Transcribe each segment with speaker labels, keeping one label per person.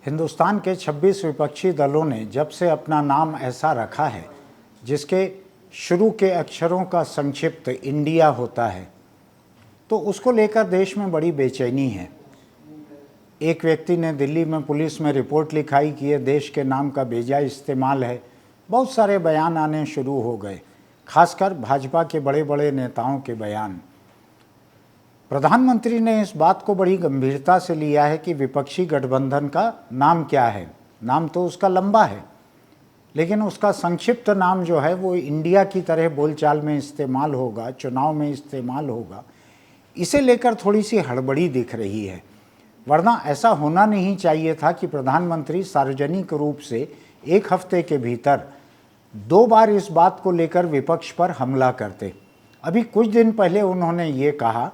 Speaker 1: हिंदुस्तान के 26 विपक्षी दलों ने जब से अपना नाम ऐसा रखा है जिसके शुरू के अक्षरों का संक्षिप्त इंडिया होता है, तो उसको लेकर देश में बड़ी बेचैनी है। एक व्यक्ति ने दिल्ली में पुलिस में रिपोर्ट लिखाई कि यह देश के नाम का बेजा इस्तेमाल है। बहुत सारे बयान आने शुरू हो गए, खासकर भाजपा के बड़े बड़े नेताओं के बयान। प्रधानमंत्री ने इस बात को बड़ी गंभीरता से लिया है कि विपक्षी गठबंधन का नाम क्या है। नाम तो उसका लंबा है, लेकिन उसका संक्षिप्त नाम जो है वो इंडिया की तरह बोलचाल में इस्तेमाल होगा, चुनाव में इस्तेमाल होगा। इसे लेकर थोड़ी सी हड़बड़ी दिख रही है, वरना ऐसा होना नहीं चाहिए था कि प्रधानमंत्री सार्वजनिक रूप से एक हफ्ते के भीतर 2 बार इस बात को लेकर विपक्ष पर हमला करते। अभी कुछ दिन पहले उन्होंने ये कहा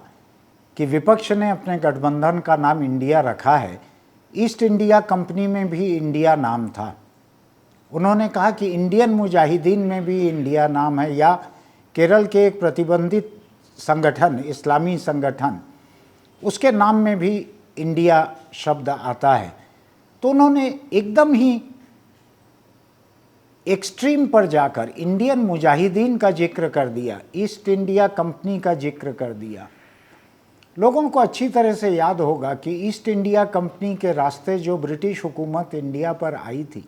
Speaker 1: कि विपक्ष ने अपने गठबंधन का नाम इंडिया रखा है। ईस्ट इंडिया कंपनी में भी इंडिया नाम था। उन्होंने कहा कि इंडियन मुजाहिदीन में भी इंडिया नाम है, या केरल के एक प्रतिबंधित संगठन, इस्लामी संगठन, उसके नाम में भी इंडिया शब्द आता है। तो उन्होंने एकदम ही एक्सट्रीम पर जाकर इंडियन मुजाहिदीन का जिक्र कर दिया, ईस्ट इंडिया कंपनी का जिक्र कर दिया। लोगों को अच्छी तरह से याद होगा कि ईस्ट इंडिया कंपनी के रास्ते जो ब्रिटिश हुकूमत इंडिया पर आई थी,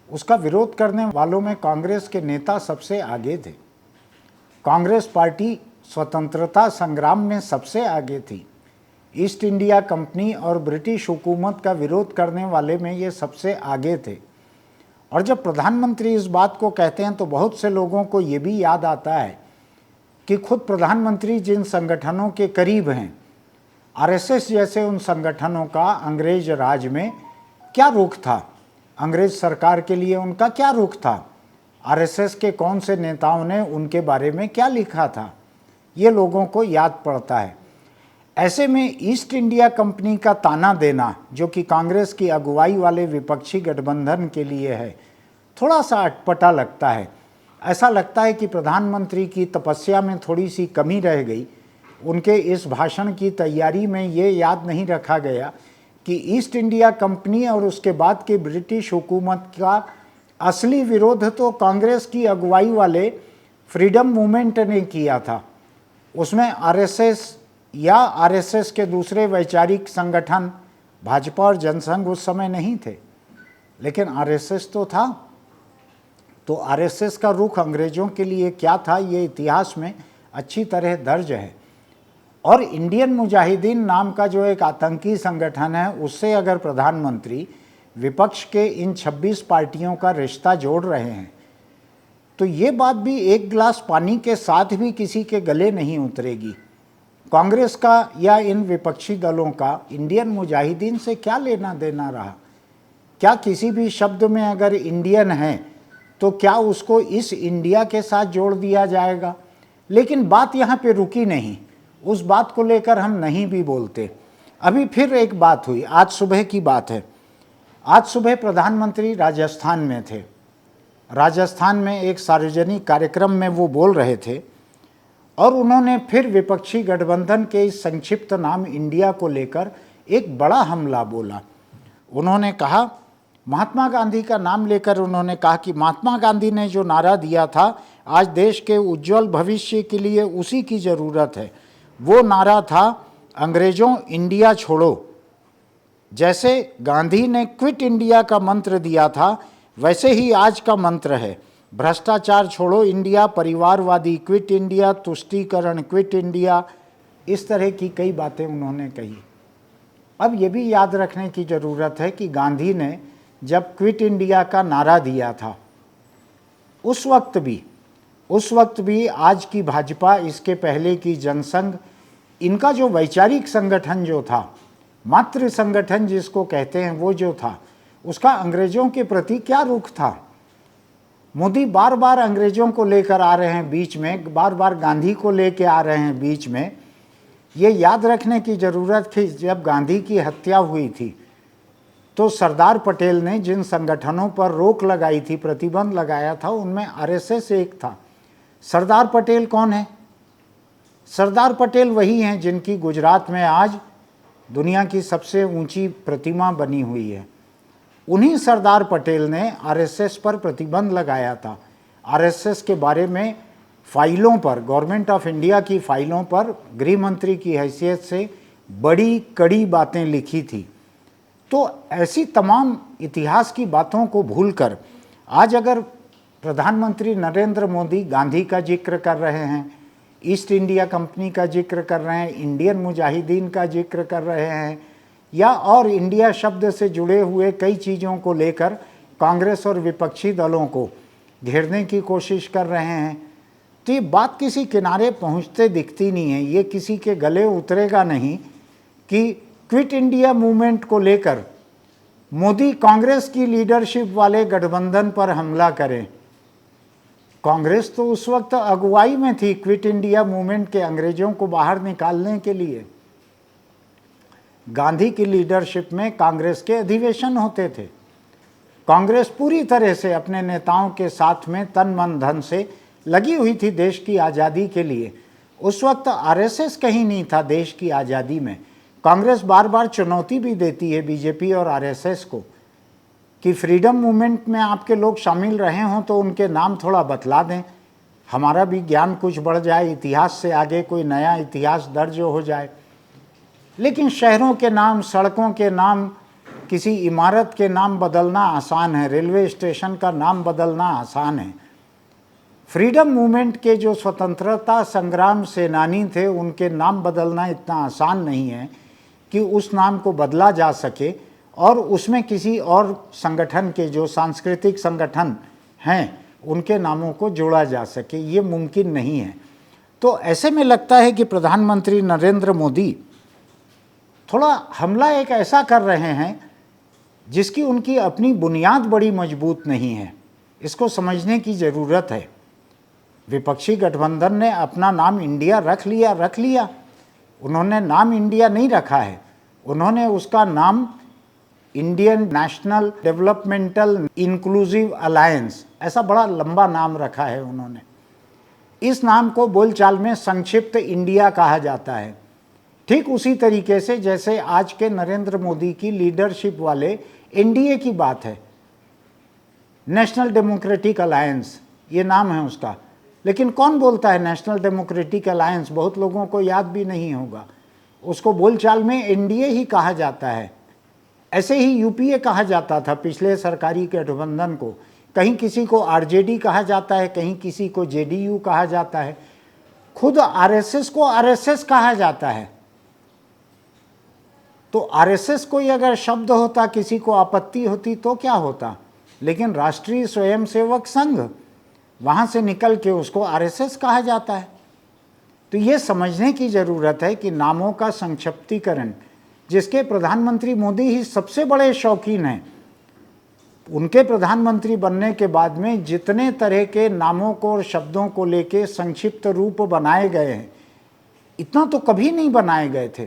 Speaker 1: उसका विरोध करने वालों में कांग्रेस के नेता सबसे आगे थे। कांग्रेस पार्टी स्वतंत्रता संग्राम में सबसे आगे थी। ईस्ट इंडिया कंपनी और ब्रिटिश हुकूमत का विरोध करने वाले में ये सबसे आगे थे। और जब प्रधानमंत्री इस बात को कहते हैं तो बहुत से लोगों को ये भी याद आता है कि खुद प्रधानमंत्री जिन संगठनों के करीब हैं, आरएसएस जैसे उन संगठनों का अंग्रेज राज में क्या रुख था, अंग्रेज सरकार के लिए उनका क्या रुख था, आरएसएस के कौन से नेताओं ने उनके बारे में क्या लिखा था, ये लोगों को याद पड़ता है। ऐसे में ईस्ट इंडिया कंपनी का ताना देना, जो कि कांग्रेस की अगुवाई वाले विपक्षी गठबंधन के लिए है, थोड़ा सा अटपटा लगता है। ऐसा लगता है कि प्रधानमंत्री की तपस्या में थोड़ी सी कमी रह गई। उनके इस भाषण की तैयारी में ये याद नहीं रखा गया कि ईस्ट इंडिया कंपनी और उसके बाद की ब्रिटिश हुकूमत का असली विरोध तो कांग्रेस की अगुवाई वाले फ्रीडम मूवमेंट ने किया था। उसमें आरएसएस या आरएसएस के दूसरे वैचारिक संगठन भाजपा और जनसंघ उस समय नहीं थे, लेकिन आरएसएस तो था। तो आरएसएस का रुख अंग्रेज़ों के लिए क्या था, ये इतिहास में अच्छी तरह दर्ज है। और इंडियन मुजाहिदीन नाम का जो एक आतंकी संगठन है, उससे अगर प्रधानमंत्री विपक्ष के इन 26 पार्टियों का रिश्ता जोड़ रहे हैं, तो ये बात भी एक गिलास पानी के साथ भी किसी के गले नहीं उतरेगी। कांग्रेस का या इन विपक्षी दलों का इंडियन मुजाहिदीन से क्या लेना देना रहा? क्या किसी भी शब्द में अगर इंडियन है तो क्या उसको इस इंडिया के साथ जोड़ दिया जाएगा? लेकिन बात यहाँ पे रुकी नहीं, उस बात को लेकर हम नहीं भी बोलते। अभी फिर एक बात हुई, आज सुबह की बात है। आज सुबह प्रधानमंत्री राजस्थान में थे। राजस्थान में एक सार्वजनिक कार्यक्रम में वो बोल रहे थे और उन्होंने फिर विपक्षी गठबंधन के इस संक्षिप्त नाम इंडिया को लेकर एक बड़ा हमला बोला। उन्होंने कहा, महात्मा गांधी का नाम लेकर उन्होंने कहा कि महात्मा गांधी ने जो नारा दिया था, आज देश के उज्जवल भविष्य के लिए उसी की ज़रूरत है। वो नारा था, अंग्रेज़ों इंडिया छोड़ो। जैसे गांधी ने क्विट इंडिया का मंत्र दिया था, वैसे ही आज का मंत्र है, भ्रष्टाचार छोड़ो इंडिया, परिवारवादी क्विट इंडिया, तुष्टीकरण क्विट इंडिया। इस तरह की कई बातें उन्होंने कही। अब ये भी याद रखने की ज़रूरत है कि गांधी ने जब क्विट इंडिया का नारा दिया था, उस वक्त भी आज की भाजपा, इसके पहले की जनसंघ, इनका जो वैचारिक संगठन जो था, मातृ संगठन जिसको कहते हैं, वो जो था, उसका अंग्रेज़ों के प्रति क्या रुख था? मोदी बार बार अंग्रेज़ों को लेकर आ रहे हैं बीच में, बार बार गांधी को लेकर आ रहे हैं बीच में। ये याद रखने की ज़रूरत थी, जब गांधी की हत्या हुई थी तो सरदार पटेल ने जिन संगठनों पर रोक लगाई थी, प्रतिबंध लगाया था, उनमें आरएसएस एक था। सरदार पटेल कौन है? सरदार पटेल वही हैं जिनकी गुजरात में आज दुनिया की सबसे ऊंची प्रतिमा बनी हुई है। उन्हीं सरदार पटेल ने आरएसएस पर प्रतिबंध लगाया था। आरएसएस के बारे में फाइलों पर, गवर्नमेंट ऑफ इंडिया की फाइलों पर गृह मंत्री की हैसियत से बड़ी कड़ी बातें लिखी थी। तो ऐसी तमाम इतिहास की बातों को भूलकर आज अगर प्रधानमंत्री नरेंद्र मोदी गांधी का जिक्र कर रहे हैं, ईस्ट इंडिया कंपनी का जिक्र कर रहे हैं, इंडियन मुजाहिदीन का जिक्र कर रहे हैं, या और इंडिया शब्द से जुड़े हुए कई चीज़ों को लेकर कांग्रेस और विपक्षी दलों को घेरने की कोशिश कर रहे हैं, तो ये बात किसी किनारे पहुंचते दिखती नहीं है। ये किसी के गले उतरेगा नहीं कि क्विट इंडिया मूवमेंट को लेकर मोदी कांग्रेस की लीडरशिप वाले गठबंधन पर हमला करें। कांग्रेस तो उस वक्त अगुवाई में थी क्विट इंडिया मूवमेंट के, अंग्रेजों को बाहर निकालने के लिए। गांधी की लीडरशिप में कांग्रेस के अधिवेशन होते थे। कांग्रेस पूरी तरह से अपने नेताओं के साथ में तन मन धन से लगी हुई थी देश की आज़ादी के लिए। उस वक्त आरएसएस कहीं नहीं था देश की आज़ादी में। कांग्रेस बार बार चुनौती भी देती है बीजेपी और आरएसएस को कि फ्रीडम मूवमेंट में आपके लोग शामिल रहे हों तो उनके नाम थोड़ा बतला दें, हमारा भी ज्ञान कुछ बढ़ जाए, इतिहास से आगे कोई नया इतिहास दर्ज हो जाए। लेकिन शहरों के नाम, सड़कों के नाम, किसी इमारत के नाम बदलना आसान है, रेलवे स्टेशन का नाम बदलना आसान है। फ्रीडम मूवमेंट के जो स्वतंत्रता संग्राम सेनानी थे उनके नाम बदलना इतना आसान नहीं है कि उस नाम को बदला जा सके और उसमें किसी और संगठन के जो सांस्कृतिक संगठन हैं उनके नामों को जोड़ा जा सके, ये मुमकिन नहीं है। तो ऐसे में लगता है कि प्रधानमंत्री नरेंद्र मोदी थोड़ा हमला एक ऐसा कर रहे हैं जिसकी उनकी अपनी बुनियाद बड़ी मजबूत नहीं है। इसको समझने की ज़रूरत है। विपक्षी गठबंधन ने अपना नाम इंडिया रख लिया। उन्होंने नाम इंडिया नहीं रखा है, उन्होंने उसका नाम Indian national developmental inclusive alliance, ऐसा बड़ा लंबा नाम रखा है उन्होंने। इस नाम को बोलचाल में संक्षिप्त इंडिया कहा जाता है। ठीक उसी तरीके से जैसे आज के नरेंद्र मोदी की लीडरशिप वाले एनडीए की बात है, नेशनल डेमोक्रेटिक अलायंस ये नाम है उसका। लेकिन कौन बोलता है नेशनल डेमोक्रेटिक अलायंस? बहुत लोगों को याद भी नहीं होगा। उसको बोलचाल में एनडीए ही कहा जाता है। ऐसे ही यूपीए कहा जाता था पिछले सरकारी गठबंधन को। कहीं किसी को आरजेडी कहा जाता है, कहीं किसी को जेडीयू कहा जाता है, खुद आरएसएस को आरएसएस कहा जाता है। तो आरएसएस कोई अगर शब्द होता, किसी को आपत्ति होती तो क्या होता, लेकिन राष्ट्रीय स्वयंसेवक संघ, वहाँ से निकल के उसको आरएसएस कहा जाता है। तो ये समझने की ज़रूरत है कि नामों का संक्षिप्तीकरण, जिसके प्रधानमंत्री मोदी ही सबसे बड़े शौकीन हैं, उनके प्रधानमंत्री बनने के बाद में जितने तरह के नामों को और शब्दों को लेके संक्षिप्त रूप बनाए गए हैं, इतना तो कभी नहीं बनाए गए थे।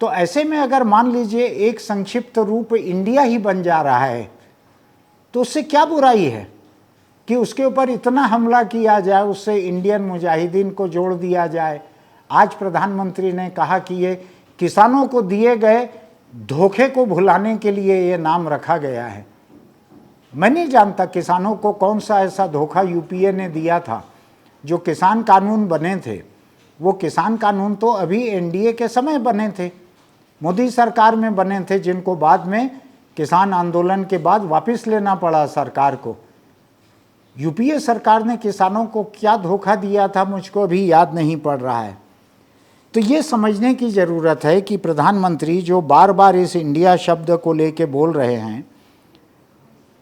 Speaker 1: तो ऐसे में अगर मान लीजिए एक संक्षिप्त रूप इंडिया ही बन जा रहा है, तो उससे क्या बुराई है कि उसके ऊपर इतना हमला किया जाए, उससे इंडियन मुजाहिदीन को जोड़ दिया जाए। आज प्रधानमंत्री ने कहा कि ये किसानों को दिए गए धोखे को भुलाने के लिए ये नाम रखा गया है। मैं नहीं जानता किसानों को कौन सा ऐसा धोखा यूपीए ने दिया था। जो किसान कानून बने थे, वो किसान कानून तो अभी एनडीए के समय बने थे, मोदी सरकार में बने थे, जिनको बाद में किसान आंदोलन के बाद वापस लेना पड़ा सरकार को। यूपीए सरकार ने किसानों को क्या धोखा दिया था मुझको अभी याद नहीं पड़ रहा है। तो ये समझने की ज़रूरत है कि प्रधानमंत्री जो बार बार इस इंडिया शब्द को लेके बोल रहे हैं,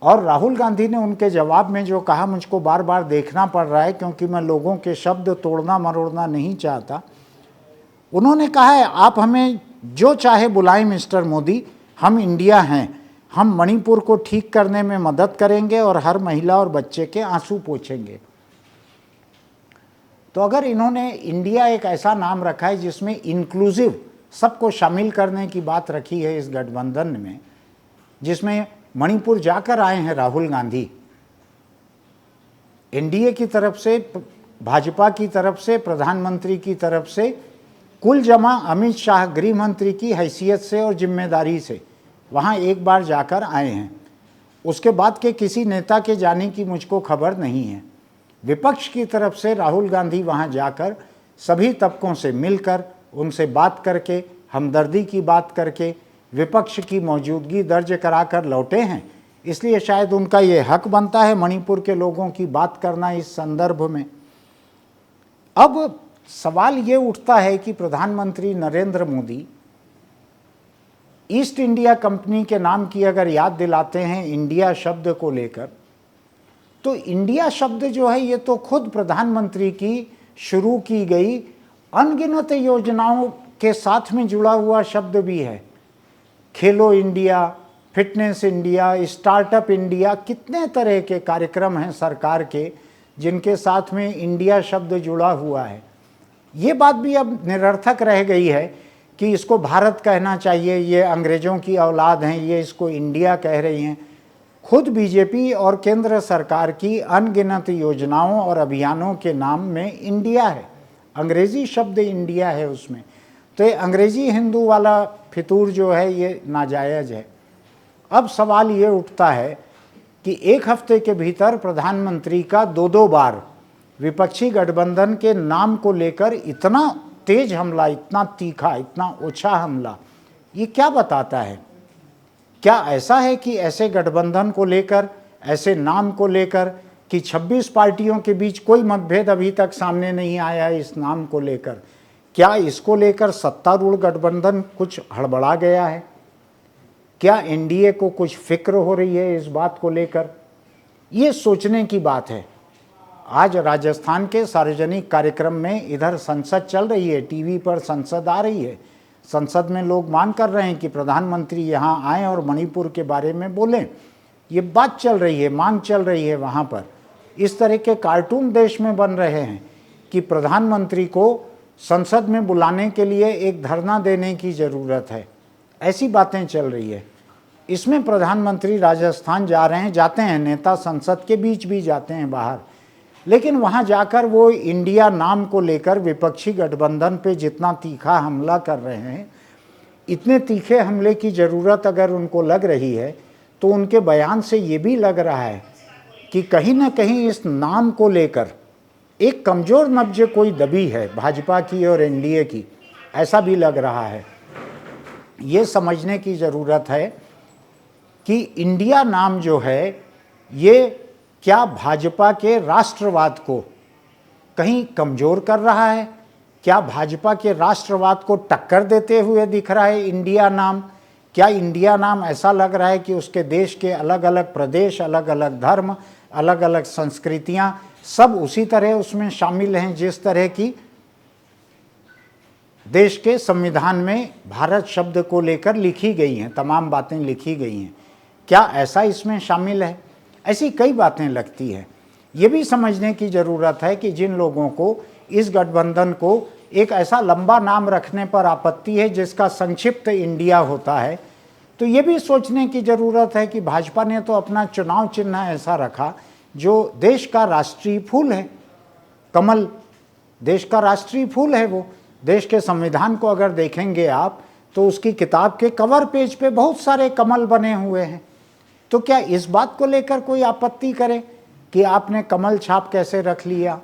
Speaker 1: और राहुल गांधी ने उनके जवाब में जो कहा मुझको बार बार देखना पड़ रहा है क्योंकि मैं लोगों के शब्द तोड़ना मरोड़ना नहीं चाहता। उन्होंने कहा है आप हमें जो चाहे बुलाएं मिस्टर मोदी, हम इंडिया हैं, हम मणिपुर को ठीक करने में मदद करेंगे और हर महिला और बच्चे के आंसू पोंछेंगे। तो अगर इन्होंने इंडिया एक ऐसा नाम रखा है जिसमें इंक्लूसिव सबको शामिल करने की बात रखी है इस गठबंधन में, जिसमें मणिपुर जाकर आए हैं राहुल गांधी, एनडीए की तरफ से, भाजपा की तरफ से, प्रधानमंत्री की तरफ से कुल जमा अमित शाह गृह मंत्री की हैसियत से और जिम्मेदारी से वहाँ एक बार जाकर आए हैं। उसके बाद के किसी नेता के जाने की मुझको खबर नहीं है। विपक्ष की तरफ से राहुल गांधी वहाँ जाकर सभी तबकों से मिलकर, उनसे बात करके, हमदर्दी की बात करके, विपक्ष की मौजूदगी दर्ज कराकर लौटे हैं। इसलिए शायद उनका ये हक बनता है मणिपुर के लोगों की बात करना इस संदर्भ में। अब सवाल ये उठता है कि प्रधानमंत्री Narendra Modi east India company के नाम की अगर याद दिलाते हैं इंडिया शब्द को लेकर, तो इंडिया शब्द जो है ये तो खुद प्रधानमंत्री की शुरू की गई अनगिनत योजनाओं के साथ में जुड़ा हुआ शब्द भी है। खेलो India, fitness India, startup India, कितने तरह के कार्यक्रम हैं सरकार के जिनके साथ में इंडिया शब्द जुड़ा हुआ है। ये बात भी अब निरर्थक रह गई है कि इसको भारत कहना चाहिए, ये अंग्रेज़ों की औलाद हैं, ये इसको इंडिया कह रही हैं। खुद बीजेपी और केंद्र सरकार की अनगिनत योजनाओं और अभियानों के नाम में इंडिया है, अंग्रेज़ी शब्द इंडिया है उसमें। तो ये अंग्रेज़ी हिंदू वाला फितूर जो है ये नाजायज़ है। अब सवाल ये उठता है कि एक हफ्ते के भीतर प्रधानमंत्री का दो बार विपक्षी गठबंधन के नाम को लेकर इतना तेज हमला, इतना तीखा, इतना ओछा हमला, ये क्या बताता है? क्या ऐसा है कि ऐसे गठबंधन को लेकर, ऐसे नाम को लेकर कि 26 पार्टियों के बीच कोई मतभेद अभी तक सामने नहीं आया है इस नाम को लेकर? क्या इसको लेकर सत्तारूढ़ गठबंधन कुछ हड़बड़ा गया है? क्या एनडीए को कुछ फिक्र हो रही है इस बात को लेकर? ये सोचने की बात है। आज राजस्थान के सार्वजनिक कार्यक्रम में इधर संसद चल रही है, टीवी पर संसद आ रही है। संसद में लोग मांग कर रहे हैं कि प्रधानमंत्री यहाँ आएँ और मणिपुर के बारे में बोलें। ये बात चल रही है, मांग चल रही है वहाँ पर। इस तरह के कार्टून देश में बन रहे हैं कि प्रधानमंत्री को संसद में बुलाने के लिए एक धरना देने की ज़रूरत है, ऐसी बातें चल रही है। इसमें प्रधानमंत्री राजस्थान जा रहे हैं, जाते हैं, नेता संसद के बीच भी जाते हैं बाहर, लेकिन वहाँ जाकर वो इंडिया नाम को लेकर विपक्षी गठबंधन पे जितना तीखा हमला कर रहे हैं, इतने तीखे हमले की ज़रूरत अगर उनको लग रही है तो उनके बयान से ये भी लग रहा है कि कहीं ना कहीं इस नाम को लेकर एक कमज़ोर नब्ज कोई दबी है भाजपा की और एनडीए की, ऐसा भी लग रहा है। ये समझने की ज़रूरत है कि इंडिया नाम जो है ये क्या भाजपा के राष्ट्रवाद को कहीं कमज़ोर कर रहा है? क्या भाजपा के राष्ट्रवाद को टक्कर देते हुए दिख रहा है इंडिया नाम? क्या इंडिया नाम ऐसा लग रहा है कि उसके देश के अलग अलग प्रदेश, अलग अलग धर्म, अलग अलग संस्कृतियां सब उसी तरह उसमें शामिल हैं जिस तरह की देश के संविधान में भारत शब्द को लेकर लिखी गई हैं, तमाम बातें लिखी गई हैं? क्या ऐसा इसमें शामिल है? ऐसी कई बातें लगती हैं। ये भी समझने की ज़रूरत है कि जिन लोगों को इस गठबंधन को एक ऐसा लंबा नाम रखने पर आपत्ति है जिसका संक्षिप्त इंडिया होता है, तो ये भी सोचने की ज़रूरत है कि भाजपा ने तो अपना चुनाव चिन्ह ऐसा रखा जो देश का राष्ट्रीय फूल है, कमल देश का राष्ट्रीय फूल है। वो देश के संविधान को अगर देखेंगे आप तो उसकी किताब के कवर पेज पे बहुत सारे कमल बने हुए हैं। तो क्या इस बात को लेकर कोई आपत्ति करे कि आपने कमल छाप कैसे रख लिया?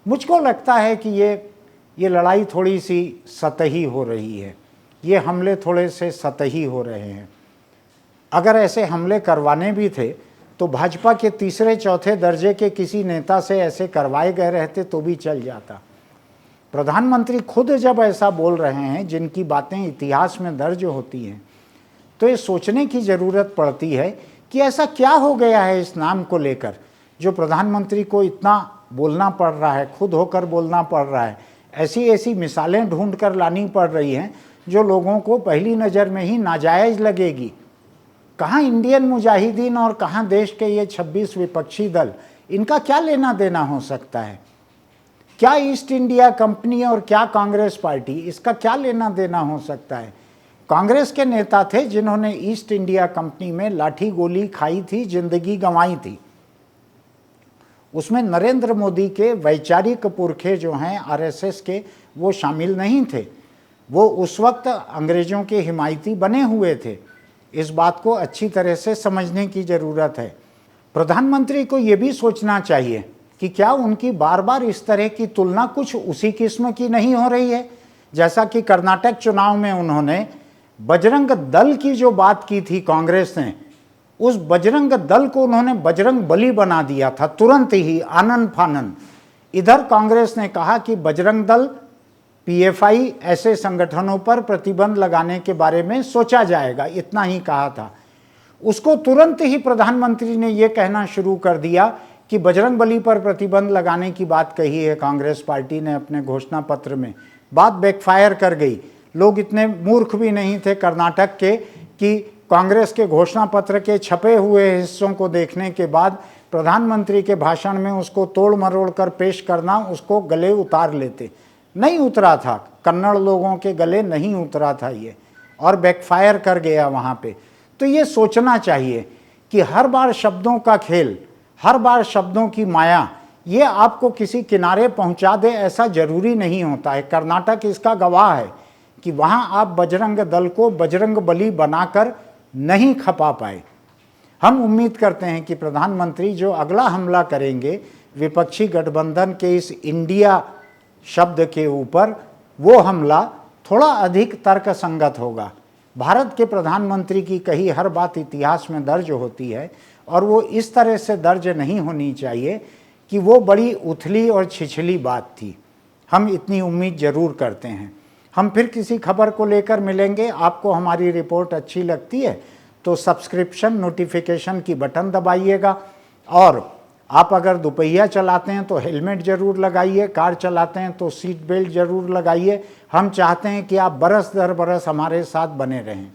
Speaker 1: मुझको लगता है कि ये लड़ाई थोड़ी सी सतही हो रही है, ये हमले थोड़े से सतही हो रहे हैं। अगर ऐसे हमले करवाने भी थे तो भाजपा के तीसरे चौथे दर्जे के किसी नेता से ऐसे करवाए गए रहते तो भी चल जाता। प्रधानमंत्री खुद जब ऐसा बोल रहे हैं जिनकी बातें इतिहास में दर्ज होती हैं, तो ये सोचने की ज़रूरत पड़ती है कि ऐसा क्या हो गया है इस नाम को लेकर जो प्रधानमंत्री को इतना बोलना पड़ रहा है, खुद होकर बोलना पड़ रहा है। ऐसी ऐसी मिसालें ढूंढ कर लानी पड़ रही हैं जो लोगों को पहली नज़र में ही नाजायज़ लगेगी। कहाँ इंडियन मुजाहिदीन और कहाँ देश के ये 26 विपक्षी दल, इनका क्या लेना देना हो सकता है? क्या ईस्ट इंडिया कंपनी और क्या कांग्रेस पार्टी, इसका क्या लेना देना हो सकता है? कांग्रेस के नेता थे जिन्होंने ईस्ट इंडिया कंपनी में लाठी गोली खाई थी, जिंदगी गंवाई थी। उसमें नरेंद्र मोदी के वैचारिक पुरखे जो हैं आरएसएस के, वो शामिल नहीं थे। वो उस वक्त अंग्रेज़ों के हिमायती बने हुए थे। इस बात को अच्छी तरह से समझने की ज़रूरत है। प्रधानमंत्री को ये भी सोचना चाहिए कि क्या उनकी बार बार इस तरह की तुलना कुछ उसी किस्म की नहीं हो रही है, जैसा कि कर्नाटक चुनाव में उन्होंने बजरंग दल की जो बात की थी कांग्रेस ने, उस बजरंग दल को उन्होंने बजरंग बली बना दिया था तुरंत ही, आनन फानन। इधर कांग्रेस ने कहा कि बजरंग दल, पीएफआई ऐसे संगठनों पर प्रतिबंध लगाने के बारे में सोचा जाएगा, इतना ही कहा था। उसको तुरंत ही प्रधानमंत्री ने यह कहना शुरू कर दिया कि बजरंग बली पर प्रतिबंध लगाने की बात कही है कांग्रेस पार्टी ने अपने घोषणा पत्र में। बात बैकफायर कर गई। लोग इतने मूर्ख भी नहीं थे कर्नाटक के कि कांग्रेस के घोषणा पत्र के छपे हुए हिस्सों को देखने के बाद प्रधानमंत्री के भाषण में उसको तोड़ मरोड़ कर पेश करना, उसको गले उतार लेते। नहीं उतरा था, कन्नड़ लोगों के गले नहीं उतरा था ये, और बैकफायर कर गया वहाँ पे। तो ये सोचना चाहिए कि हर बार शब्दों का खेल, हर बार शब्दों की माया, ये आपको किसी किनारे पहुँचा दे ऐसा जरूरी नहीं होता है। कर्नाटक इसका गवाह है कि वहाँ आप बजरंग दल को बजरंग बली बनाकर नहीं खपा पाए। हम उम्मीद करते हैं कि प्रधानमंत्री जो अगला हमला करेंगे विपक्षी गठबंधन के इस इंडिया शब्द के ऊपर, वो हमला थोड़ा अधिक तर्कसंगत होगा। भारत के प्रधानमंत्री की कही हर बात इतिहास में दर्ज होती है, और वो इस तरह से दर्ज नहीं होनी चाहिए कि वो बड़ी उथली और छिछली बात थी। हम इतनी उम्मीद ज़रूर करते हैं। हम फिर किसी खबर को लेकर मिलेंगे। आपको हमारी रिपोर्ट अच्छी लगती है तो सब्सक्रिप्शन, नोटिफिकेशन की बटन दबाइएगा, और आप अगर दोपहिया चलाते हैं तो हेलमेट ज़रूर लगाइए, कार चलाते हैं तो सीट बेल्ट ज़रूर लगाइए। हम चाहते हैं कि आप बरस दर बरस हमारे साथ बने रहें।